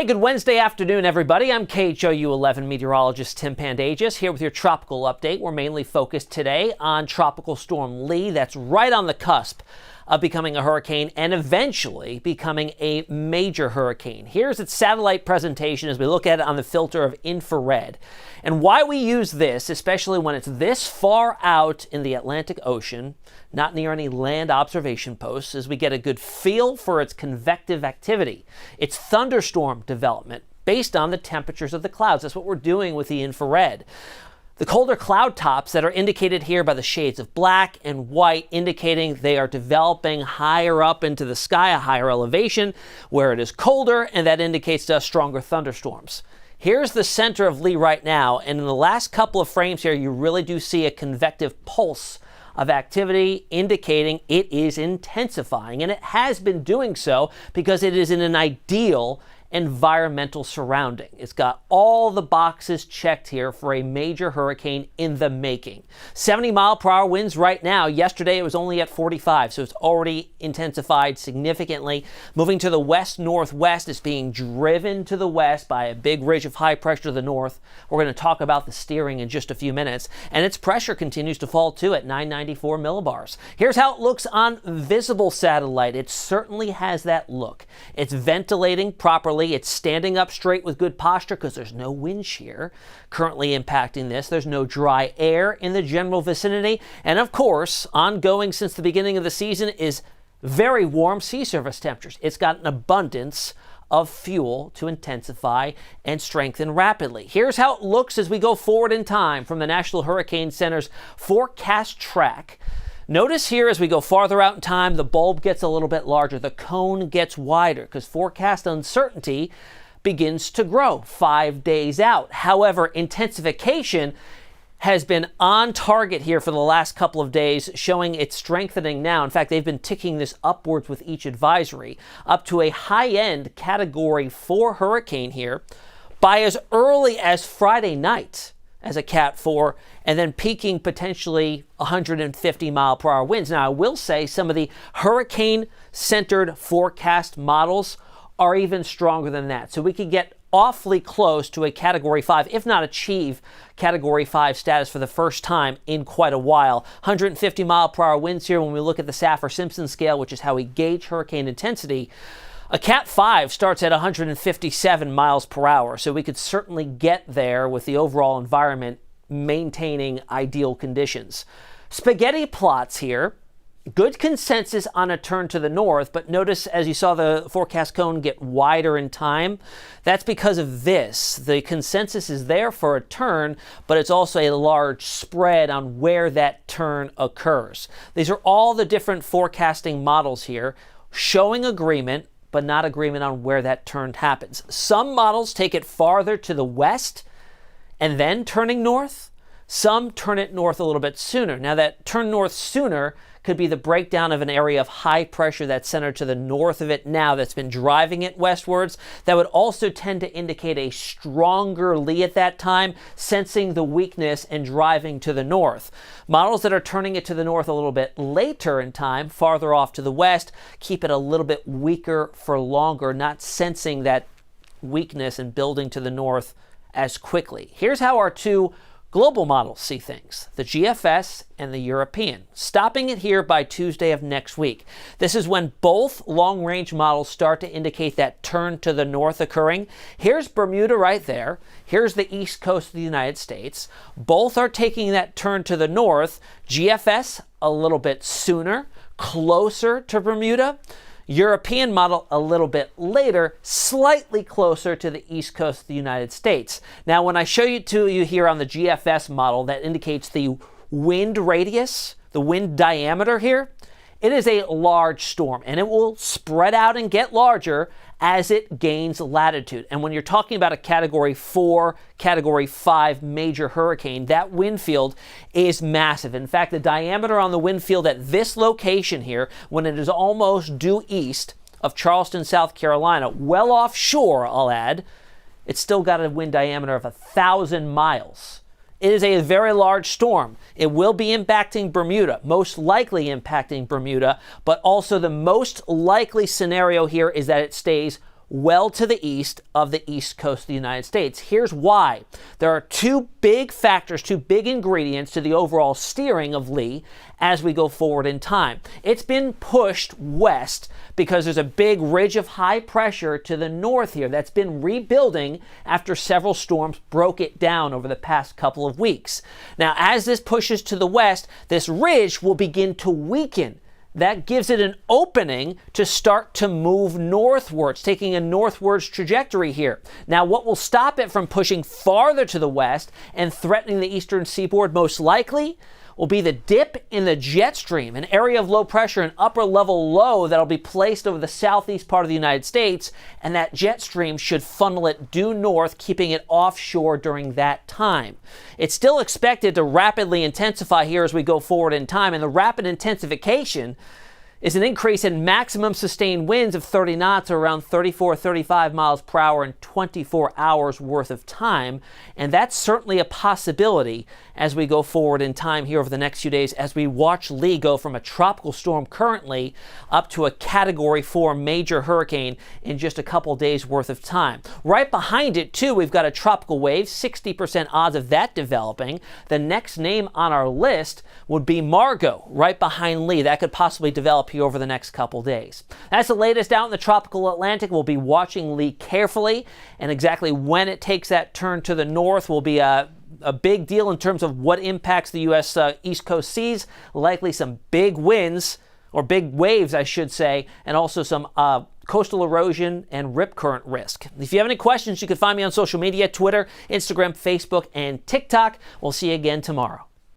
Hey, good Wednesday afternoon, everybody. I'm KHOU 11 meteorologist Tim Pandagius here with your tropical update. We're mainly focused today on Tropical Storm Lee. That's right on the cusp of becoming a hurricane and eventually becoming a major hurricane. Here's its satellite presentation as we look at it on the filter of infrared. And why we use this, especially when it's this far out in the Atlantic Ocean, not near any land observation posts, is we get a good feel for its convective activity, its thunderstorm development based on the temperatures of the clouds. That's what we're doing with the infrared. The colder cloud tops that are indicated here by the shades of black and white, indicating they are developing higher up into the sky, a higher elevation where it is colder, and that indicates to us stronger thunderstorms. Here's the center of Lee right now, and in the last couple of frames here, you really do see a convective pulse of activity indicating it is intensifying, and it has been doing so because it is in an ideal environmental surrounding. It's got all the boxes checked here for a major hurricane in the making. 70-mile-per-hour winds right now. Yesterday it was only at 45, so it's already intensified significantly. Moving to the west-northwest, it's being driven to the west by a big ridge of high pressure to the north. We're going to talk about the steering in just a few minutes, and its pressure continues to fall too at 994 millibars. Here's how it looks on visible satellite. It certainly has that look. It's ventilating properly. It's standing up straight with good posture because there's no wind shear currently impacting this. There's no dry air in the general vicinity. And of course, ongoing since the beginning of the season is very warm sea surface temperatures. It's got an abundance of fuel to intensify and strengthen rapidly. Here's how it looks as we go forward in time from the National Hurricane Center's forecast track. Notice here as we go farther out in time, the bulb gets a little bit larger, the cone gets wider because forecast uncertainty begins to grow 5 days out. However, intensification has been on target here for the last couple of days, showing it's strengthening now. In fact, they've been ticking this upwards with each advisory up to a high-end Category 4 hurricane here by as early as Friday night as a Cat 4, and then peaking potentially 150-mile-per-hour winds. Now, I will say some of the hurricane-centered forecast models are even stronger than that. So we could get awfully close to a Category 5, if not achieve Category 5 status for the first time in quite a while. 150-mile-per-hour winds here when we look at the Saffir-Simpson scale, which is how we gauge hurricane intensity. A Cat 5 starts at 157 miles per hour, so we could certainly get there with the overall environment maintaining ideal conditions. Spaghetti plots here. Good consensus on a turn to the north, but notice as you saw the forecast cone get wider in time, that's because of this. The consensus is there for a turn, but it's also a large spread on where that turn occurs. These are all the different forecasting models here showing agreement, but not agreement on where that turn happens. Some models take it farther to the west and then turning north. Some turn it north a little bit sooner. Now that turn north sooner could be the breakdown of an area of high pressure that's centered to the north of it now that's been driving it westwards. That would also tend to indicate a stronger lee at that time, sensing the weakness and driving to the north. Models that are turning it to the north a little bit later in time, farther off to the west, keep it a little bit weaker for longer, not sensing that weakness and building to the north as quickly. Here's how our two global models see things, the GFS and the European, stopping it here by Tuesday of next week. This is when both long-range models start to indicate that turn to the north occurring. Here's Bermuda right there. Here's the east coast of the United States. Both are taking that turn to the north. GFS a little bit sooner, closer to Bermuda. European model a little bit later, slightly closer to the east coast of the United States. Now, when I show you to you here on the GFS model that indicates the wind radius, the wind diameter here, it is a large storm, and it will spread out and get larger as it gains latitude. And when you're talking about a Category 4, Category 5 major hurricane, that wind field is massive. In fact, the diameter on the wind field at this location here, when it is almost due east of Charleston, South Carolina, well offshore, I'll add, it's still got a wind diameter of 1,000 miles. It is a very large storm. It will be impacting Bermuda, most likely impacting Bermuda, but also the most likely scenario here is that it stays well to the east of the east coast of the United States. Here's why. There are two big factors, two big ingredients to the overall steering of Lee as we go forward in time. It's been pushed west because there's a big ridge of high pressure to the north here that's been rebuilding after several storms broke it down over the past couple of weeks. Now, as this pushes to the west, this ridge will begin to weaken. That gives it an opening to start to move northwards, taking a northwards trajectory here. Now, what will stop it from pushing farther to the west and threatening the eastern seaboard most likely will be the dip in the jet stream, an area of low pressure, an upper level low that'll be placed over the southeast part of the United States, and that jet stream should funnel it due north, keeping it offshore during that time. It's still expected to rapidly intensify here as we go forward in time, and the rapid intensification is an increase in maximum sustained winds of 30 knots or around 34, 35 miles per hour in 24 hours worth of time. And that's certainly a possibility as we go forward in time here over the next few days as we watch Lee go from a tropical storm currently up to a Category 4 major hurricane in just a couple days worth of time. Right behind it, too, we've got a tropical wave, 60% odds of that developing. The next name on our list would be Margot, right behind Lee. That could possibly develop here over the next couple days. That's the latest out in the tropical Atlantic. We'll be watching Lee carefully, and exactly when it takes that turn to the north will be a big deal in terms of what impacts the U.S. East Coast seas. Likely some big winds, or big waves, I should say, and also some coastal erosion and rip current risk. If you have any questions, you can find me on social media, Twitter, Instagram, Facebook, and TikTok. We'll see you again tomorrow.